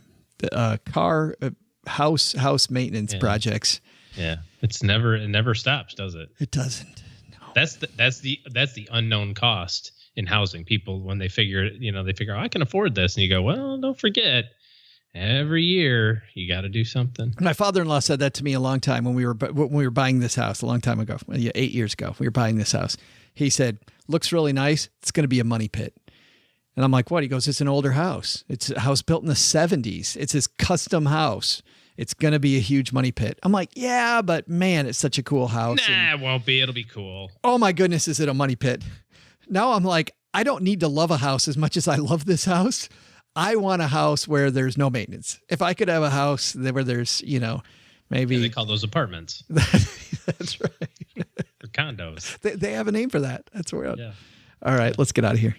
house maintenance projects. Yeah, it never stops, does it? It doesn't. No. That's the unknown cost in housing. People, when they figure, oh, I can afford this, and you go, well, don't forget, every year you got to do something. My father-in-law said that to me a long time when we were buying this house a long time ago. 8 years ago, we were buying this house. He said, "Looks really nice. It's going to be a money pit." And I'm like, "What?" He goes, "It's an older house. It's a house built in the 70s. It's his custom house. It's going to be a huge money pit." I'm like, "Yeah, but man, it's such a cool house." Nah, it won't be. It'll be cool. Oh my goodness, is it a money pit? Now I'm like, I don't need to love a house as much as I love this house. I want a house where there's no maintenance. If I could have a house where there's, maybe... Yeah, they call those apartments. That's right. Or condos. They have a name for that. That's where. Yeah. All right, let's get out of here.